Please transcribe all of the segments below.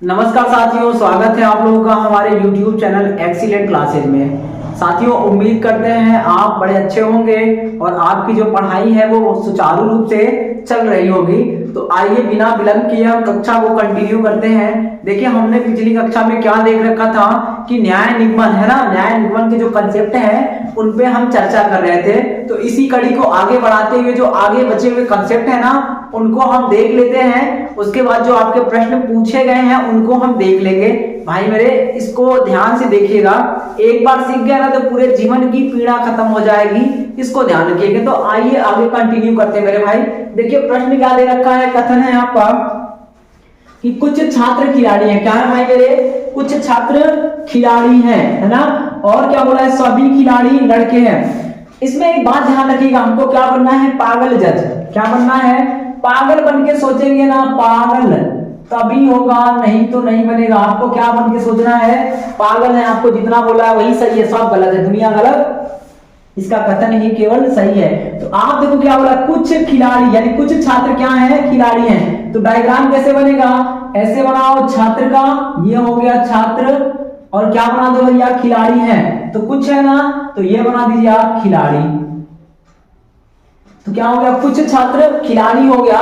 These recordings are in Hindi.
नमस्कार साथियों, स्वागत है आप लोगों का हमारे YouTube चैनल एक्सीलेंट क्लासेज में। साथियों, उम्मीद करते हैं आप बड़े अच्छे होंगे और आपकी जो पढ़ाई है वो सुचारू रूप से चल रही होगी। तो आइए बिना विलंब किए हम कक्षा को कंटिन्यू करते हैं। देखिए, हमने पिछली कक्षा में क्या देख रखा था कि न्याय निगमन है ना, न्याय निगमन के जो कंसेप्ट हैं उन पे हम चर्चा कर रहे थे। तो इसी कड़ी को आगे बढ़ाते हुए जो आगे बचे हुए कंसेप्ट है ना उनको हम देख लेते हैं। उसके बाद जो आपके प्रश्न पूछे गए हैं उनको हम देख लेंगे। भाई मेरे, इसको ध्यान से देखिएगा। एक बार सीख गया ना तो पूरे जीवन की पीड़ा खत्म हो जाएगी, इसको ध्यान रखिएगा। तो आइए आगे कंटिन्यू करते हैं मेरे भाई। देखिए, प्रश्न क्या दे रखा है, कथन है आपका कि कुछ छात्र खिलाड़ी हैं। क्या है भाई मेरे? कुछ छात्र खिलाड़ी हैं, है ना। और क्या बोला है? सभी खिलाड़ी लड़के हैं। इसमें एक बात ध्यान रखिएगा, हमको क्या बनना है? पागल जज। क्या बनना है? पागल बन के सोचेंगे ना, पागल तभी होगा, नहीं तो नहीं बनेगा। आपको क्या बन के सोचना है? पागल है। आपको जितना बोला है वही सही है, सब गलत है, दुनिया गलत, इसका कथन ही केवल सही है। तो आप देखो क्या बोला, कुछ खिलाड़ी, यानी कुछ छात्र क्या है? खिलाड़ी हैं। तो डायग्राम कैसे बनेगा? ऐसे बनाओ, छात्र का ये हो गया छात्र, और क्या बना दो भैया? खिलाड़ी हैं। तो कुछ है ना, तो ये बना दीजिए आप खिलाड़ी। तो क्या हो गया? कुछ छात्र खिलाड़ी हो गया।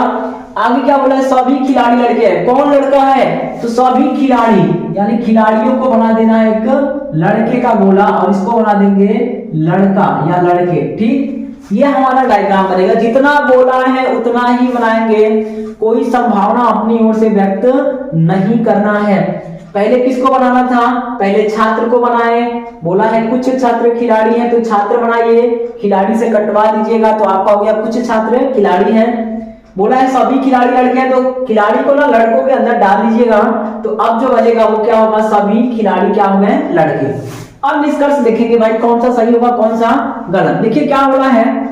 आगे क्या बोला है? सभी खिलाड़ी लड़के हैं। कौन लड़का है? तो सभी खिलाड़ी, यानी खिलाड़ियों को बना देना एक लड़के का गोला और इसको बना देंगे लड़का या लड़के। ठीक, ये हमारा डायग्राम बनेगा। जितना बोला है उतना ही बनाएंगे, कोई संभावना अपनी ओर से व्यक्त नहीं करना है। पहले किसको बनाना था? पहले छात्र को बनाए। बोला है कुछ छात्र खिलाड़ी हैं, तो छात्र बनाइए, खिलाड़ी से कटवा दीजिएगा तो आपका हो गया कुछ छात्र खिलाड़ी हैं। बोला है सभी खिलाड़ी लड़के हैं, तो खिलाड़ी को ना लड़कों के अंदर डाल दीजिएगा। तो अब जो बचेगा वो क्या होगा? सभी खिलाड़ी क्या हो गए? लड़के। अब निष्कर्ष देखेंगे भाई, कौन सा सही होगा कौन सा गलत। देखिए क्या बोला है,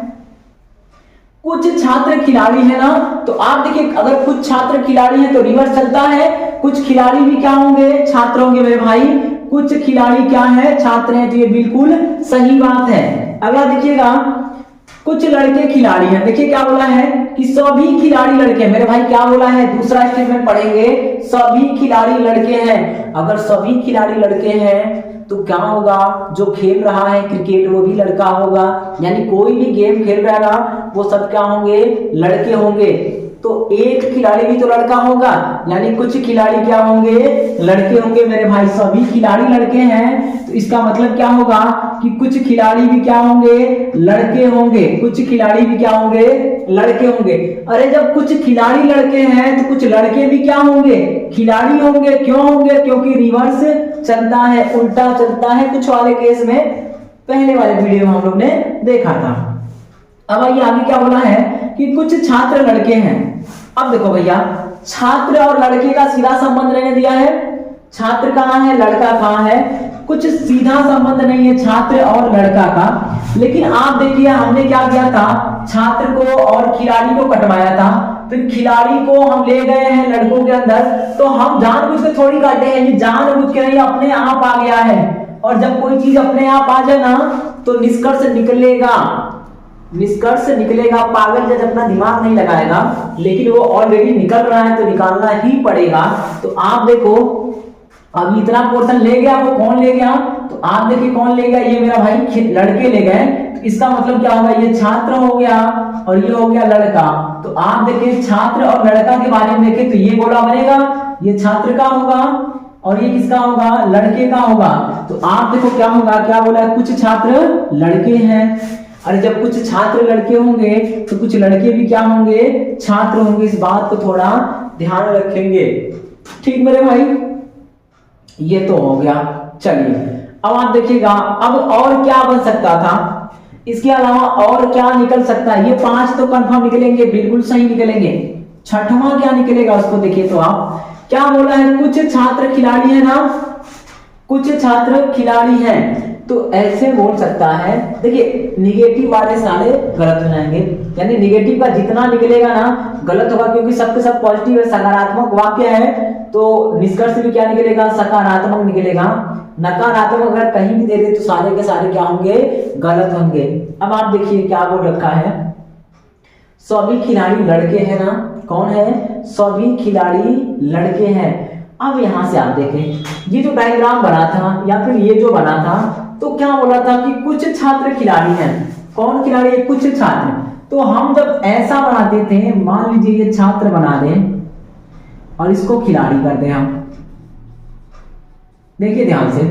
कुछ छात्र खिलाड़ी है ना। तो आप देखिए, अगर कुछ छात्र खिलाड़ी हैं तो रिवर्स चलता है, कुछ खिलाड़ी भी क्या होंगे? छात्र होंगे मेरे भाई। कुछ खिलाड़ी क्या है? छात्र हैं। तो ये बिल्कुल सही बात है। अगला देखिएगा, कुछ लड़के खिलाड़ी हैं। देखिए क्या बोला है कि सभी खिलाड़ी लड़के हैं। मेरे भाई क्या बोला है? दूसरा स्टेटमेंट पढ़ेंगे, सभी खिलाड़ी लड़के हैं। अगर सभी खिलाड़ी लड़के हैं तो क्या होगा? जो खेल रहा है क्रिकेट वो भी लड़का होगा, यानी कोई भी गेम खेल रहा है ना वो सब क्या होंगे? लड़के होंगे। तो एक खिलाड़ी भी तो लड़का होगा, यानी कुछ खिलाड़ी क्या होंगे? लड़के होंगे मेरे भाई। सभी खिलाड़ी लड़के हैं तो इसका मतलब क्या होगा कि कुछ खिलाड़ी भी क्या होंगे? लड़के होंगे। कुछ खिलाड़ी भी क्या होंगे? लड़के होंगे। अरे जब कुछ खिलाड़ी लड़के हैं तो कुछ लड़के भी क्या होंगे? खिलाड़ी होंगे। क्यों होंगे? क्योंकि रिवर्स चलता है, उल्टा चलता है कुछ वाले केस में, पहले वाले वीडियो में हम लोग ने देखा था। अब आइए आगे क्या बोला है कि कुछ छात्र लड़के हैं। अब देखो भैया, छात्र और लड़के का सीधा संबंध रहने दिया है। छात्र कहाँ है? लड़का कहाँ है? कुछ सीधा संबंध नहीं है छात्र और लड़का का। लेकिन आप देखिए, हमने क्या किया था? छात्र को और खिलाड़ी को कटवाया था, फिर खिलाड़ी को हम ले गए हैं लड़कों के अंदर। तो हम जानबूझ के थोड़ी काटे हैं, ये जानबूझ के नहीं, अपने आप आ गया है। और जब कोई चीज अपने आप आ जाए ना तो निष्कर्ष निकलेगा, निष्कर्ष निकलेगा। पागल जज अपना दिमाग नहीं लगाएगा, लेकिन वो ऑलरेडी निकल रहा है तो निकालना ही पड़ेगा। तो आप देखो, अब इतना पोर्शन ले गया, वो कौन ले गया? तो आप देखिए कौन ले गया? ये मेरा भाई लड़के ले गए। तो इसका मतलब क्या होगा? ये छात्र हो गया और ये हो गया लड़का। तो आप देखिए, छात्र और लड़का के बारे में देखें तो ये गोला बनेगा, ये छात्र का होगा और ये किसका होगा? लड़के का होगा। तो आप देखो क्या होगा? क्या बोला है? कुछ छात्र लड़के हैं। अरे जब कुछ छात्र लड़के होंगे तो कुछ लड़के भी क्या होंगे? छात्र होंगे। इस बात को थोड़ा ध्यान रखेंगे। ठीक मेरे भाई, ये तो हो गया। चलिए अब आप देखिएगा, अब और क्या बन सकता था? इसके अलावा और क्या निकल सकता है? ये 5 तो कंफर्म निकलेंगे, बिल्कुल सही निकलेंगे। छठवां क्या निकलेगा उसको देखिए। तो आप क्या बोला है? कुछ छात्र खिलाड़ी है ना, कुछ छात्र खिलाड़ी हैं। तो ऐसे बोल सकता है, देखिए निगेटिव वाले सारे गलत हो जाएंगे, यानी निगेटिव का जितना निकलेगा ना गलत होगा, क्योंकि सबके सब पॉजिटिव है, सकारात्मक वाक्य है। तो निष्कर्ष भी क्या निकलेगा? सकारात्मक निकलेगा। नकारात्मक अगर कहीं भी दे दे तो सारे के सारे क्या होंगे? गलत होंगे। अब आप देखिए क्या बोल रखा है, सभी खिलाड़ी लड़के हैं ना। कौन है? सभी खिलाड़ी लड़के हैं। अब यहां से आप देखें, ये जो डायग्राम बना था या फिर ये जो बना था, तो क्या बोला था कि कुछ छात्र खिलाड़ी हैं। कौन खिलाड़ी है? कुछ छात्र। तो हम जब ऐसा बनाते थे, मान लीजिए ये छात्र बना दें और इसको खिलाड़ी कर दें हम, देखिए ध्यान से,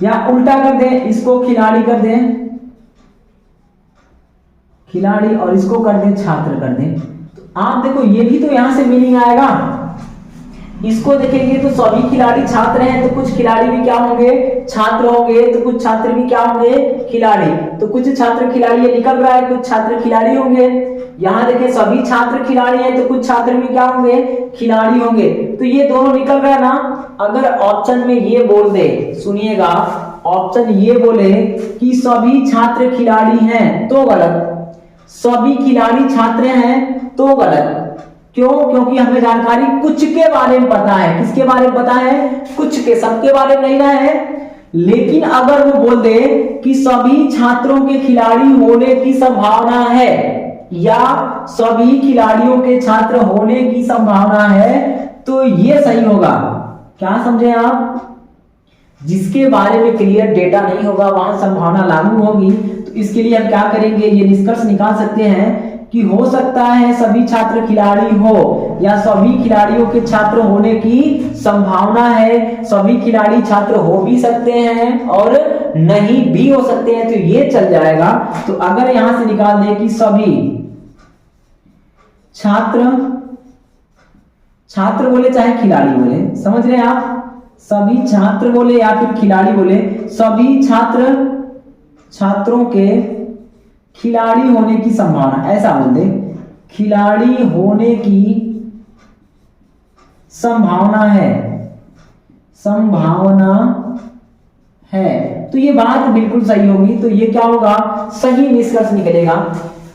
या उल्टा कर दें, इसको खिलाड़ी कर दें, खिलाड़ी, और इसको कर दें छात्र कर दें, तो आप देखो ये भी तो यहां से मीनिंग आएगा। इसको देखेंगे तो सभी खिलाड़ी छात्र हैं, तो कुछ खिलाड़ी भी क्या होंगे? छात्र होंगे। तो कुछ छात्र भी क्या होंगे? खिलाड़ी। तो कुछ छात्र खिलाड़ी, ये निकल रहा है, कुछ छात्र खिलाड़ी होंगे। यहाँ देखें सभी छात्र खिलाड़ी हैं, तो कुछ छात्र भी क्या होंगे? खिलाड़ी होंगे। तो ये दोनों निकल रहा है ना। अगर ऑप्शन में ये बोल दे, सुनिएगा, ऑप्शन ये बोले कि सभी छात्र खिलाड़ी हैं, तो गलत। सभी खिलाड़ी छात्र हैं, तो गलत। क्यों? क्योंकि हमें जानकारी कुछ के बारे में पता है। किसके बारे में पता है? कुछ के, सबके बारे में नहीं ना है। लेकिन अगर वो बोल दे कि सभी छात्रों के खिलाड़ी होने की संभावना है, या सभी खिलाड़ियों के छात्र होने की संभावना है, तो ये सही होगा। क्या समझे आप? जिसके बारे में क्लियर डेटा नहीं होगा वहां संभावना लागू होगी। तो इसके लिए हम क्या करेंगे, ये निष्कर्ष निकाल सकते हैं कि हो सकता है सभी छात्र खिलाड़ी हो, या सभी खिलाड़ियों के छात्र होने की संभावना है। सभी खिलाड़ी छात्र हो भी सकते हैं और नहीं भी हो सकते हैं, तो ये चल जाएगा। तो अगर यहां से निकाल दे कि सभी छात्र बोले चाहे खिलाड़ी बोले, समझ रहे हैं आप? सभी छात्र बोले या फिर खिलाड़ी बोले, सभी छात्रों के खिलाड़ी होने की संभावना, ऐसा बोल दे, खिलाड़ी होने की संभावना है, तो ये बात बिल्कुल सही होगी। तो ये क्या होगा? सही निष्कर्ष निकलेगा।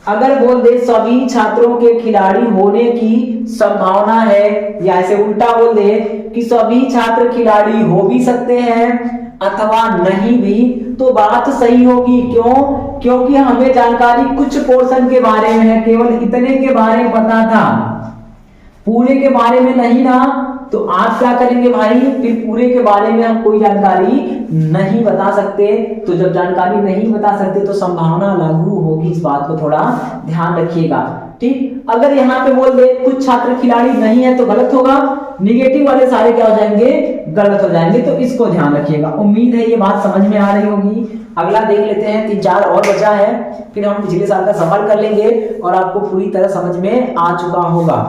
अगर बोल दे सभी छात्रों के खिलाड़ी होने की संभावना है, या ऐसे उल्टा बोल दे कि सभी छात्र खिलाड़ी हो भी सकते हैं अथवा नहीं भी, तो बात सही होगी। क्यों? क्योंकि हमें जानकारी कुछ पोर्शन के बारे में है, केवल इतने के बारे में पता था, पूरे के बारे में नहीं ना। तो आप क्या करेंगे भाई? फिर पूरे के बारे में हम कोई जानकारी नहीं बता सकते। तो जब जानकारी नहीं बता सकते तो संभावना लागू होगी, इस बात को थोड़ा ध्यान रखिएगा। ठीक, अगर यहाँ पे बोल दे कुछ छात्र खिलाड़ी नहीं है तो गलत होगा, निगेटिव वाले सारे क्या हो जाएंगे? गलत हो जाएंगे। तो इसको ध्यान रखिएगा। उम्मीद है ये बात समझ में आ रही होगी। अगला देख लेते हैं, 3-4 और बचा है, फिर हम पिछले साल का सफर कर लेंगे और आपको पूरी तरह समझ में आ चुका होगा।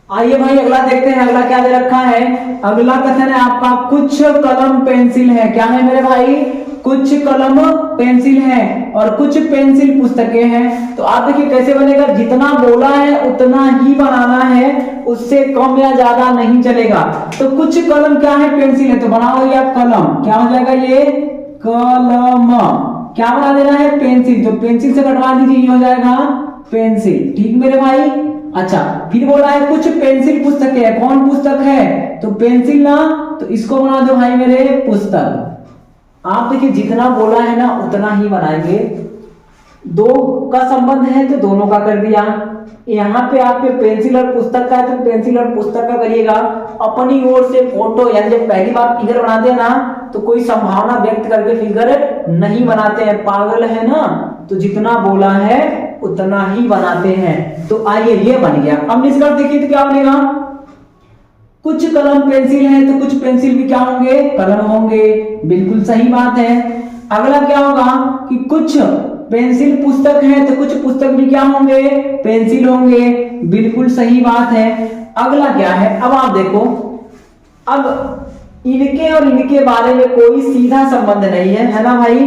आइए भाई अगला देखते हैं, अगला क्या दे रखा है। अगला कथन है आपका, कुछ कलम पेंसिल है। क्या है मेरे भाई? कुछ कलम पेंसिल है और कुछ पेंसिल पुस्तकें हैं। तो आप देखिए कैसे बनेगा, जितना बोला है उतना ही बनाना है, उससे कम या ज्यादा नहीं चलेगा। तो कुछ कलम क्या है? पेंसिल है, तो बनाओ या कलम, क्या हो जाएगा ये? कलम। क्या बना देना है? पेंसिल, तो पेंसिल से कटवा दीजिए, ये हो जाएगा पेंसिल। ठीक मेरे भाई। अच्छा, फिर बोला है कुछ पेंसिल पुस्तकें है। कौन पुस्तक है? तो पेंसिल ना, तो इसको बना दो भाई मेरे पुस्तक। आप देखिए जितना बोला है ना उतना ही बनाएंगे। दो का संबंध है तो दोनों का कर दिया। यहाँ पे आपके पेंसिल और पुस्तक का है तो पेंसिल और पुस्तक का करिएगा। अपनी ओर से फोटो, यानी जब पहली बार फिगर बनाते हैं ना तो कोई संभावना व्यक्त करके फिगर नहीं बनाते हैं, पागल है ना। तो जितना बोला है उतना ही बनाते हैं। तो आइए ये बन गया। अब निष्कर्ष देखिए तो क्या बनेगा, कुछ कलम पेंसिल है तो कुछ पेंसिल भी क्या होंगे? कलम होंगे। बिल्कुल सही बात है। अगला क्या होगा कि कुछ पेंसिल पुस्तक है तो कुछ पुस्तक भी क्या होंगे? पेंसिल होंगे। बिल्कुल सही बात है। अगला क्या है, अब आप देखो, अब इनके और इनके बारे में कोई सीधा संबंध नहीं है ना भाई।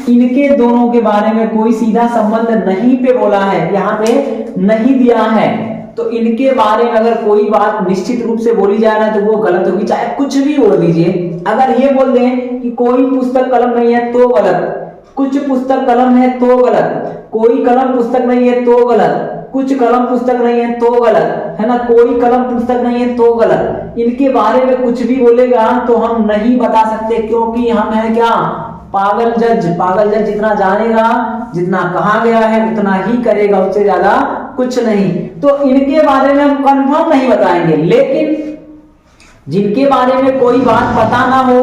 इनके दोनों के बारे में कोई सीधा संबंध नहीं पे बोला है, यहाँ पे नहीं दिया है। तो इनके बारे में अगर कोई बात निश्चित रूप से बोली जाए ना तो वो गलत होगी, चाहे कुछ भी बोल दीजिए। अगर ये बोल दें कि कोई पुस्तक कलम नहीं है तो गलत, कुछ पुस्तक कलम है तो गलत, कोई कलम पुस्तक नहीं है तो गलत, कुछ कलम पुस्तक नहीं है तो गलत, है ना, कोई कलम पुस्तक नहीं है तो गलत। इनके बारे में कुछ भी बोलेगा तो हम नहीं बता सकते, क्योंकि हम है क्या? पागल जज जितना जानेगा, जितना कहा गया है उतना ही करेगा, उससे ज्यादा कुछ नहीं। तो इनके बारे में हम कंफर्म नहीं बताएंगे, लेकिन जिनके बारे में कोई बात पता ना हो,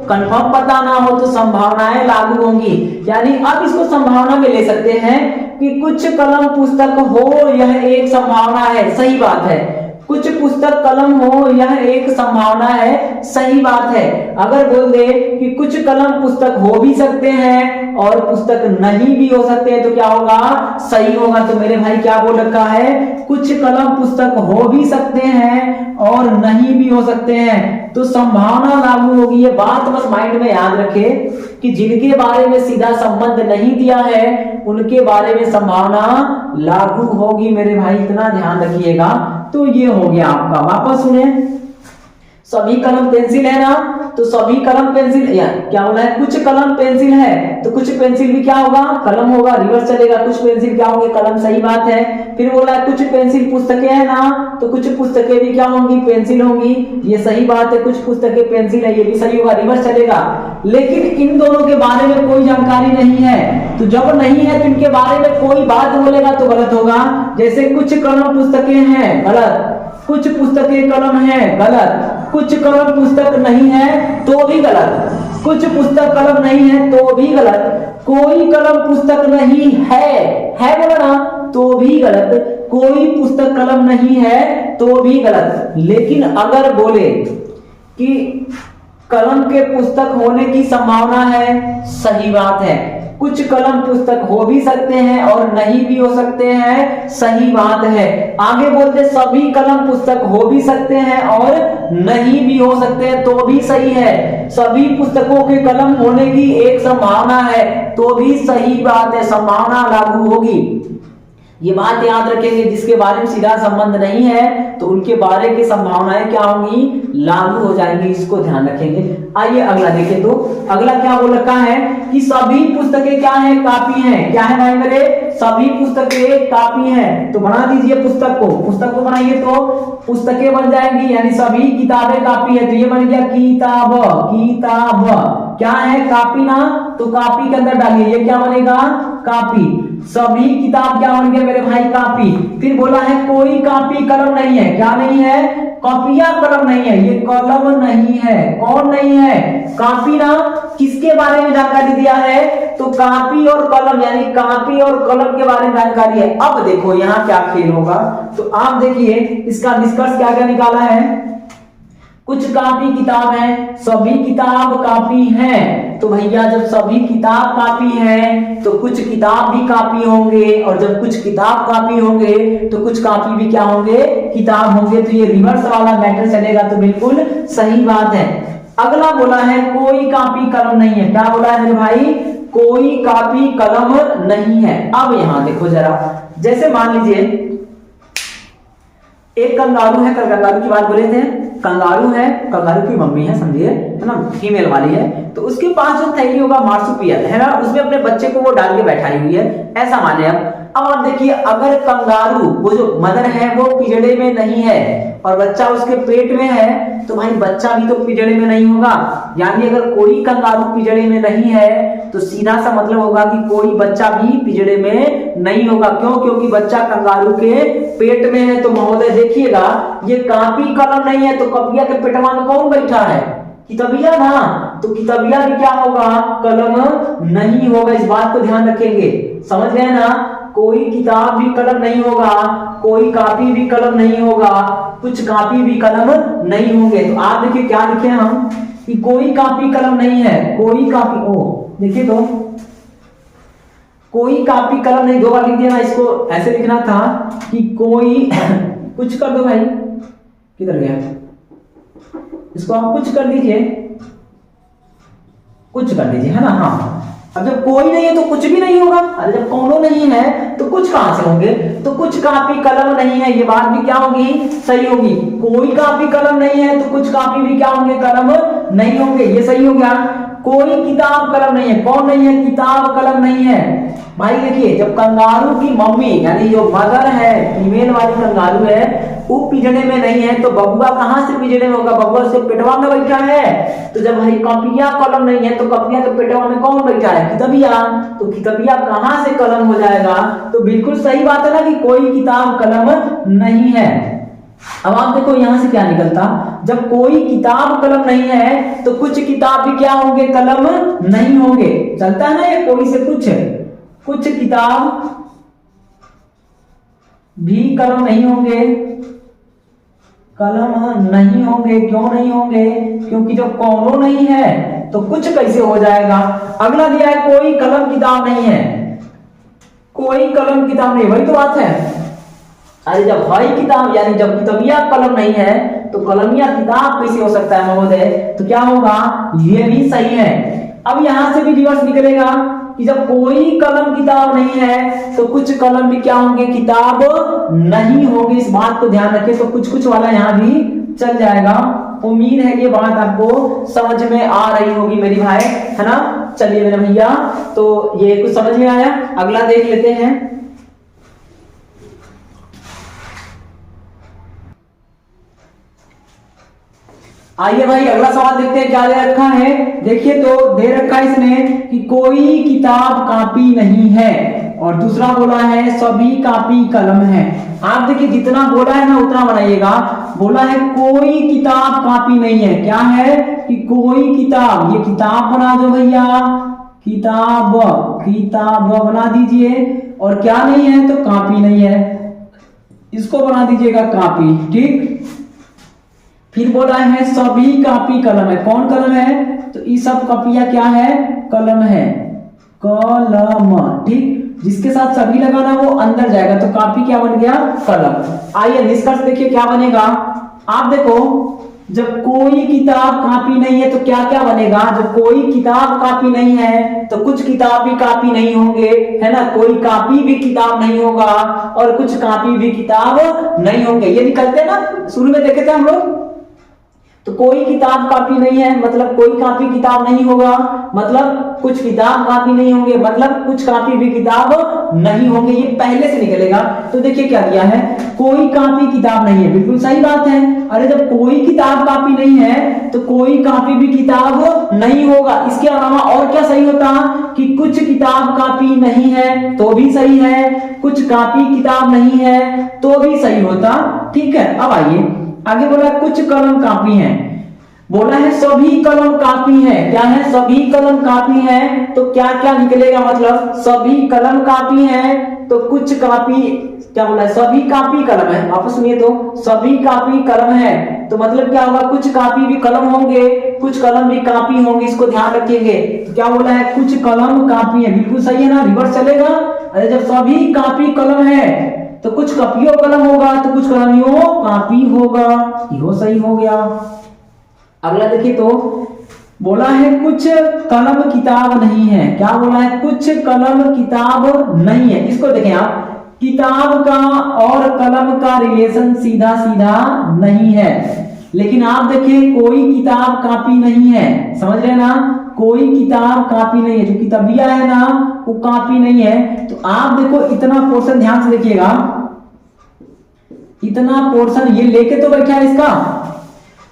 कंफर्म पता ना हो, तो संभावनाएं लागू होंगी। यानी अब इसको संभावना में ले सकते हैं कि कुछ कलम पुस्तक हो, यह एक संभावना है, सही बात है। कुछ पुस्तक कलम हो, यह एक संभावना है, सही बात है। अगर बोल दे कि कुछ कलम पुस्तक हो भी सकते हैं और पुस्तक नहीं भी हो सकते हैं, तो क्या होगा? सही होगा। तो मेरे भाई क्या बोल रखा है? कुछ कलम पुस्तक हो भी सकते हैं और नहीं भी हो सकते हैं, तो संभावना लागू होगी। ये बात बस माइंड में याद रखे कि जिनके बारे में सीधा संबंध नहीं दिया है उनके बारे में संभावना लागू होगी। मेरे भाई इतना ध्यान रखिएगा। तो ये हो गया आपका। वापस सुने, सभी कलम पेंसिल है ना, तो सभी कलम पेंसिल, या क्या बोला है? कुछ कलम पेंसिल है, तो कुछ पेंसिल भी क्या होगा? कलम होगा, रिवर्स चलेगा। कुछ पेंसिल क्या होंगे? कलम, सही बात है। फिर बोला है कुछ पेंसिल पुस्तकें है ना, तो कुछ पुस्तकें भी क्या होंगी? पेंसिल होंगी, ये सही बात है। कुछ पुस्तकें पेंसिल है, ये भी सही होगा, रिवर्स चलेगा। लेकिन इन दोनों के बारे में कोई जानकारी नहीं है, तो जब नहीं है तो इनके बारे में कोई बात बोलेगा तो गलत होगा। जैसे कुछ कलम पुस्तकें हैं, गलत। कुछ पुस्तकें कलम है, गलत। कुछ कलम पुस्तक नहीं है तो भी गलत। कुछ पुस्तक कलम नहीं है तो भी गलत। कोई कलम पुस्तक नहीं है बोला ना, तो भी गलत। कोई पुस्तक कलम नहीं है तो भी गलत। लेकिन अगर बोले कि कलम के पुस्तक होने की संभावना है, सही बात है। कुछ कलम पुस्तक हो भी सकते हैं और नहीं भी हो सकते हैं, सही बात है। आगे बोलते सभी कलम पुस्तक हो भी सकते हैं और नहीं भी हो सकते हैं, तो भी सही है। सभी पुस्तकों के कलम होने की एक संभावना है, तो भी सही बात है, संभावना लागू होगी। ये बात याद रखेंगे, जिसके बारे में सीधा संबंध नहीं है तो उनके बारे की संभावनाएं क्या होंगी? लागू हो जाएंगी। इसको ध्यान रखेंगे। आइए अगला देखें। तो अगला क्या बोल रखा है कि सभी पुस्तकें क्या है? कापी हैं। क्या है भाई मेरे? सभी पुस्तकें कापी हैं। तो बना दीजिए पुस्तक को बनाइए तो पुस्तकें बन जाएंगी, यानी सभी किताबें कापी है। तो ये बन गया किताब। क्या है? कापी ना, तो कापी के अंदर डालिए, ये क्या बनेगा? कापी। सभी किताब क्या बन गया मेरे भाई? कापी। फिर बोला है कोई कापी कलम नहीं है। क्या नहीं है? कॉपियां कलम नहीं है, ये कलम नहीं है। कौन नहीं है? कापी ना। किसके बारे में जानकारी दिया है? तो कापी और कलम, यानी कापी और कलम के बारे में जानकारी है। अब देखो यहाँ क्या खेल होगा, तो आप देखिए इसका निष्कर्ष क्या क्या निकाला है। कुछ कापी किताब है, सभी किताब कापी हैं। तो भैया जब सभी किताब कापी हैं तो कुछ किताब भी कापी होंगे, और जब कुछ किताब कापी होंगे तो कुछ कापी भी क्या होंगे? किताब होंगे। तो ये रिवर्स वाला मैटर चलेगा, तो बिल्कुल सही बात है। अगला बोला है कोई कापी कलम नहीं है। क्या बोला है मेरे भाई? कोई कापी कलम नहीं है। अब यहां देखो जरा, जैसे मान लीजिए एक कंगारू है, कंगारू की बात बोले थे। कंगारू है, कंगारू की मम्मी है, समझिए, है ना, फीमेल वाली है। तो उसके पास जो थैली होगा मार्सुपियल है ना, उसमें अपने बच्चे को वो डाल के बैठाई हुई है, ऐसा माने। अब आप देखिए, अगर कंगारू वो जो मदर है वो पिंजड़े में नहीं है और बच्चा उसके पेट में है, तो भाई बच्चा भी तो पिंजड़े में नहीं होगा। यानी अगर कोई कंगारू पिंजड़े में नहीं है तो सीधा सा मतलब होगा कि कोई बच्चा भी पिंजड़े में नहीं होगा। क्यों? क्योंकि बच्चा कंगारू के पेट में है। तो महोदय देखिएगा, ये कापी कलम नहीं है, तो कपिया के पेटवा में कौन बैठा है? किताबिया ना। तो किताबिया भी क्या होगा? कलम नहीं होगा। इस बात को ध्यान रखेंगे, समझ गए ना? कोई किताब भी कलम नहीं होगा, कोई कापी भी कलम नहीं होगा, कुछ कापी भी कलम नहीं होंगे। तो आप देखिए क्या लिखे हम कि कोई कापी कलम नहीं है। कोई कापी, ओ देखिए, तो कोई कापी कलम नहीं, दो बार लिख दिया ना। इसको ऐसे लिखना था कि कोई कुछ कर दो भाई, किधर गया? इसको आप कुछ कर दीजिए, कुछ कर दीजिए, है ना। हाँ, अब जब कोई नहीं है तो कुछ भी नहीं होगा। अरे जब कोनो नहीं है तो कुछ कहां से होंगे? तो कुछ कापी कलम नहीं है, ये बात भी क्या होगी? सही होगी। कोई कापी कलम नहीं है तो कुछ कापी भी क्या होंगे? कलम नहीं होंगे, ये सही हो गया। कोई किताब कलम नहीं है, कौन नहीं है? किताब कलम नहीं है। भाई देखिए, जब कंगारू की मम्मी यानी जो मदर है, फीमेल वाली कंगारू है, वो पिंजड़े में नहीं है तो बबुआ कहाँ से पिंजड़े में होगा? बबुआ उसके पेटवा में बैठा है। तो जब भाई कॉपिया कलम नहीं है तो कॉपिया के पेटवा में कौन बैठा है? किताबिया। तो किताबिया कहाँ से कलम हो जाएगा? तो बिल्कुल सही बात है ना कि कोई किताब कलम नहीं है। अब आप देखो यहां से क्या निकलता, जब कोई किताब कलम नहीं है तो कुछ किताब भी क्या होंगे? कलम नहीं होंगे। चलता है ना ये, कोई से कुछ किताब भी कलम नहीं होंगे, कलम नहीं होंगे। क्यों नहीं होंगे? क्योंकि जब कौनो नहीं है तो कुछ कैसे हो जाएगा? अगला दिया है कोई कलम किताब नहीं है, कोई कलम किताब नहीं, वही तो बात है। अरे जब भाई किताब यानी जब किताबिया कलम नहीं है तो कलमिया किताब कैसे हो सकता है महोदय? तो क्या होगा? ये भी सही है। अब यहां से भी रिवर्स निकलेगा कि जब कोई कलम किताब नहीं है तो कुछ कलम भी क्या होंगे? किताब नहीं होंगे। इस बात को ध्यान रखिए। तो कुछ वाला यहाँ भी चल जाएगा। उम्मीद है ये बात आपको समझ में आ रही होगी मेरी भाई, है ना? चलिए मेरे भैया, तो ये कुछ समझ में आया। अगला देख लेते हैं। आइए भाई अगला सवाल देखते हैं क्या दे रखा है। देखिए तो दे रखा है इसने कि कोई किताब कापी नहीं है, और दूसरा बोला है सभी कापी कलम है। आप देखिए जितना बोला है ना उतना बनाइएगा। बोला है कोई किताब कापी नहीं है, क्या है कि कोई किताब, ये किताब बना दो भैया, किताब बना दीजिए। और क्या नहीं है? तो कापी नहीं है, इसको बना दीजिएगा कापी। ठीक, फिर बोला है सभी कापी कलम है। कौन कलम है? तो ये सब कापियां क्या है? कलम है, कलम। ठीक, जिसके साथ सभी लगाना वो अंदर जाएगा, तो कापी क्या बन गया? कलम। आइए निष्कर्ष देखिए क्या बनेगा। आप देखो जब कोई किताब कापी नहीं है तो क्या क्या बनेगा? जब कोई किताब कापी नहीं है तो कुछ किताब भी कापी नहीं होंगे, है ना? कोई कापी भी किताब नहीं होगा और कुछ कापी भी किताब नहीं होंगे। ये निकलते ना, शुरू में देखे थे हम लोग। तो कोई किताब कापी नहीं है मतलब कोई कापी किताब नहीं होगा, मतलब कुछ किताब कापी नहीं होंगे, मतलब कुछ कापी भी किताब नहीं होंगे। ये पहले से निकलेगा। तो देखिए क्या दिया है, कोई कापी किताब नहीं है, बिल्कुल सही बात है। अरे जब कोई किताब कापी नहीं है तो कोई कापी भी किताब नहीं होगा। इसके अलावा और क्या सही होता कि कुछ किताब कापी नहीं है तो भी सही है, कुछ कापी किताब नहीं है तो भी सही होता। ठीक है, अब आइए आगे। बोला कुछ कलम कापी है, बोला है सभी कलम कापी है। क्या है? सभी कलम कापी है। तो क्या क्या निकलेगा? मतलब सभी कलम कापी है तो कुछ कापी, क्या बोला है? सभी कापी कलम है। वापस सुनिए, तो सभी कापी कलम है तो मतलब क्या होगा? कुछ कापी भी कलम होंगे, कुछ कलम भी कापी होंगे। इसको ध्यान रखिएगा। तो क्या बोला है? कुछ कलम कापी है, बिल्कुल सही है ना? रिवर्स चलेगा। अरे जब सभी कापी कलम है तो कुछ कपियों कलम होगा तो कुछ कलमियों कापी होगा। यो सही हो गया। अगला देखिए तो बोला है कुछ कलम किताब नहीं है। क्या बोला है? कुछ कलम किताब नहीं है। इसको देखें आप, किताब का और कलम का रिलेशन सीधा सीधा नहीं है, लेकिन आप देखिए कोई किताब कापी नहीं है। समझ रहे ना? कोई किताब कापी नहीं है, जो किताबिया है ना वो कापी नहीं है। तो आप देखो इतना पोर्शन ध्यान से देखिएगा, इतना पोर्शन ये लेके तो बैठा है, इसका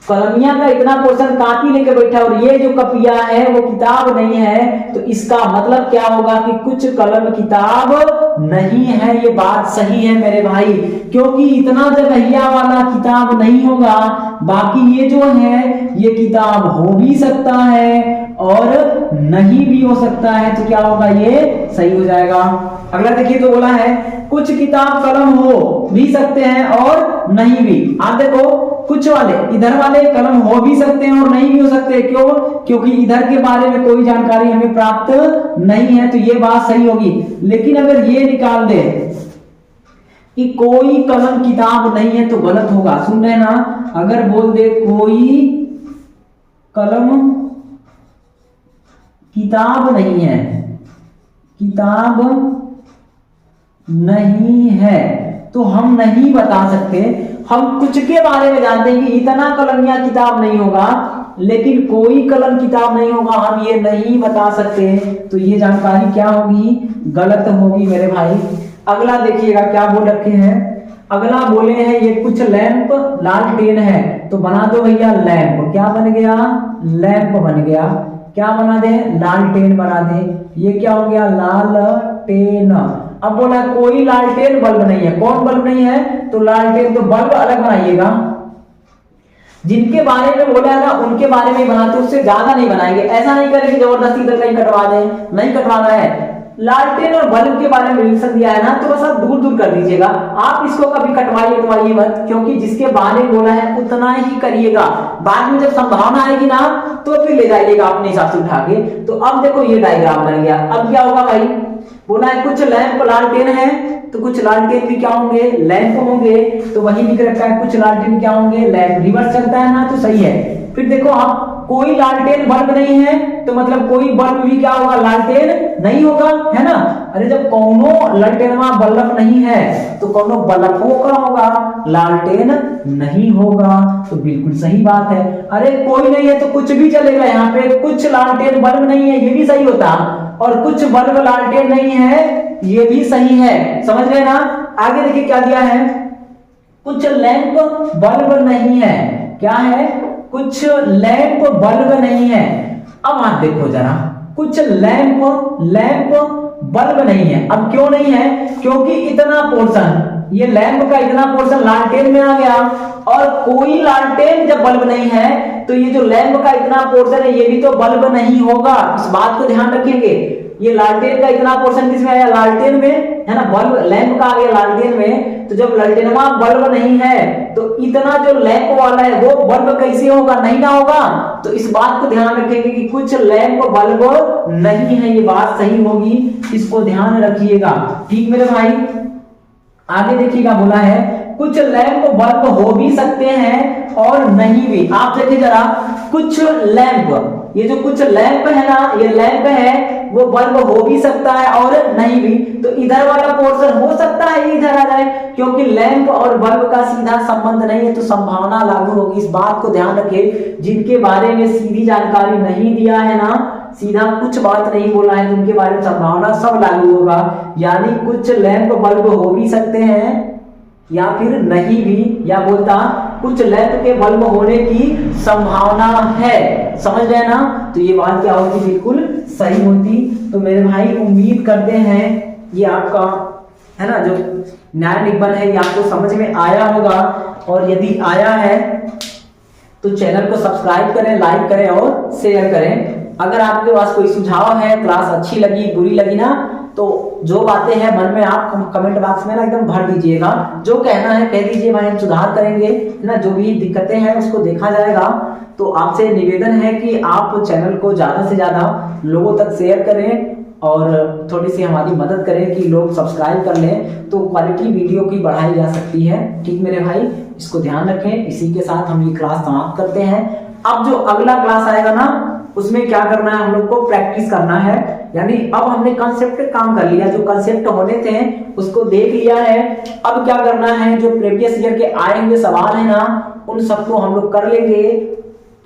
कलमिया का इतना पोर्शन कापी लेके बैठा है, और ये जो कपिया है वो किताब नहीं है। तो इसका मतलब क्या होगा कि कुछ कलम किताब नहीं है। ये बात सही है मेरे भाई, क्योंकि इतना जगहिया वाला किताब नहीं होगा, बाकी ये जो है ये किताब हो भी सकता है और नहीं भी हो सकता है। तो क्या होगा? ये सही हो जाएगा। अगला देखिए तो बोला है कुछ किताब कलम हो भी सकते हैं और नहीं भी। आप देखो कुछ वाले इधर वाले कलम हो भी सकते हैं और नहीं भी हो सकते। क्यों? क्योंकि इधर के बारे में कोई जानकारी हमें प्राप्त नहीं है, तो ये बात सही होगी। लेकिन अगर ये निकाल दे कि कोई कलम किताब नहीं है तो गलत होगा। सुन रहे ना? अगर बोल दे कोई कलम किताब नहीं है, किताब नहीं है, तो हम नहीं बता सकते। हम कुछ के बारे में जानते हैं कि इतना कलमिया किताब नहीं होगा, लेकिन कोई कलम किताब नहीं होगा, हम ये नहीं बता सकते। तो ये जानकारी क्या होगी, गलत होगी मेरे भाई। अगला देखिएगा क्या बोल रखे हैं, अगला बोले हैं ये कुछ लैंप लालटेन है, तो बना दो भैया लैंप। क्या बन गया, लैंप बन गया। क्या बना दे, लालटेन बना दे। ये क्या हो गया, लालटेन। अब बोला कोई लालटेन बल्ब नहीं है, कौन बल्ब नहीं है, तो लालटेन, तो बल्ब अलग बनाइएगा। जिनके बारे में बोला है ना उनके बारे में बनाते, उससे ज्यादा नहीं बनाएंगे। ऐसा नहीं करेंगे जबरदस्ती इधर कहीं कटवा दें, नहीं कटवाना है। लालटेन और बल्ब के बारे में रिलेशन दिया है ना, तो बस आप दूर दूर कर दीजिएगा। आप इसको कभी कटवाइए मत, क्योंकि जिसके बारे में बोला है उतना ही करिएगा। बाद में जब संभावना आएगी ना तो फिर ले जाइएगा अपने हिसाब से उठा के। तो अब देखो ये डायग्राम बन गया। अब क्या होगा भाई, बोला है कुछ लैंप लालटेन है, तो कुछ लालटेन भी क्या होंगे, लैंप होंगे। तो वही लिख रखा है कुछ लालटेन क्या होंगे, लैंप। रिवर्स चलता है ना, तो सही है। फिर देखो आप, कोई लालटेन बल्ब नहीं है, तो मतलब कोई बल्ब भी क्या होगा, लालटेन नहीं होगा, है ना। अरे जब कौनो लालटेनवा बल्ब नहीं है तो कौनो बल्ब होगा, लालटेन नहीं होगा। तो बिल्कुल सही बात है। अरे कोई नहीं है तो कुछ भी चलेगा, यहाँ पे कुछ लालटेन बल्ब नहीं है, ये भी सही होता, और कुछ बल्ब लालटेन नहीं है, ये भी सही है। समझ गए ना। आगे देखिए क्या दिया है, कुछ लैंप बल्ब नहीं है। क्या है, कुछ लैंप बल्ब नहीं है। अब आप देखो जरा, कुछ लैंप बल्ब नहीं है। अब क्यों नहीं है, क्योंकि इतना पोर्शन, ये लैंप का इतना पोर्शन लालटेन में आ गया, और कोई लालटेन जब बल्ब नहीं है तो ये जो लैंप का इतना पोर्शन है ये भी तो बल्ब नहीं होगा। इस बात को ध्यान रखेंगे। ये लालटेन का इतना पोर्शन किसमें आया, लालटेन में, है ना। बल्ब लैंप का आ गया लालटेन में, तो जब लालटेनवा बल्ब नहीं है तो इतना जो लैंप वाला है वो बल्ब कैसे होगा, नहीं ना होगा। तो इस बात को ध्यान रखेंगे कि कुछ लैंप बल्ब नहीं है, ये बात सही होगी, इसको ध्यान रखिएगा। ठीक मेरे भाई। आगे देखिएगा, बोला है कुछ लैंप बल्ब हो भी सकते हैं और नहीं भी। आप देखिए जरा, कुछ लैंप, ये जो कुछ लैंप है ना, ये लैंप है, वो बल्ब हो भी सकता है और नहीं भी। तो इधर वाला पोर्शन हो सकता है ये इधर आ जाए, क्योंकि लैंप और बल्ब का सीधा संबंध नहीं है, तो संभावना लागू होगी। इस बात को ध्यान रखें। जिनके बारे में सीधी जानकारी नहीं दिया है ना, सीधा कुछ बात नहीं बोला है, उनके बारे में संभावना सब लागू होगा। यानी कुछ लैंप बल्ब हो भी सकते हैं या फिर नहीं भी, या बोलता कुछ लैंप के बल्ब होने की संभावना है। समझ गए ना। तो ये बात क्या होती, बिल्कुल सही होती। तो मेरे भाई उम्मीद करते हैं ये आपका, है ना, जो न्याय निबंध है ये आपको समझ में आया होगा। और यदि आया है तो चैनल को सब्सक्राइब करें, लाइक करें और शेयर करें। अगर आपके पास कोई सुझाव है, क्लास अच्छी लगी, बुरी लगी ना, तो जो बातें हैं मन में आप कमेंट बॉक्स में ना एकदम भर दीजिएगा। जो कहना है कह दीजिए भाई, हम सुधार करेंगे, है ना। जो भी दिक्कतें हैं उसको देखा जाएगा। तो आपसे निवेदन है कि आप चैनल को ज्यादा से ज्यादा लोगों तक शेयर करें और थोड़ी सी हमारी मदद करें कि लोग सब्सक्राइब कर लें, तो क्वालिटी वीडियो की बढ़ाई जा सकती है। ठीक मेरे भाई, इसको ध्यान रखें। इसी के साथ हम ये क्लास समाप्त करते हैं। अब जो अगला क्लास आएगा ना, उसमें क्या करना है, हम लोग को प्रैक्टिस करना है। यानी अब हमने कंसेप्ट पे काम कर लिया, जो कंसेप्ट होने थे उसको देख लिया है। अब क्या करना है, जो प्रीवियस ईयर के आए हुए सवाल है ना, उन सबको हम लोग कर लेंगे,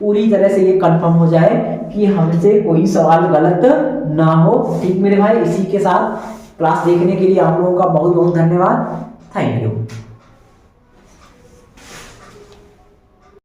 पूरी तरह से ये कंफर्म हो जाए कि हमसे कोई सवाल गलत ना हो। ठीक मेरे भाई, इसी के साथ क्लास देखने के लिए आप लोगों का बहुत बहुत धन्यवाद। Thank you.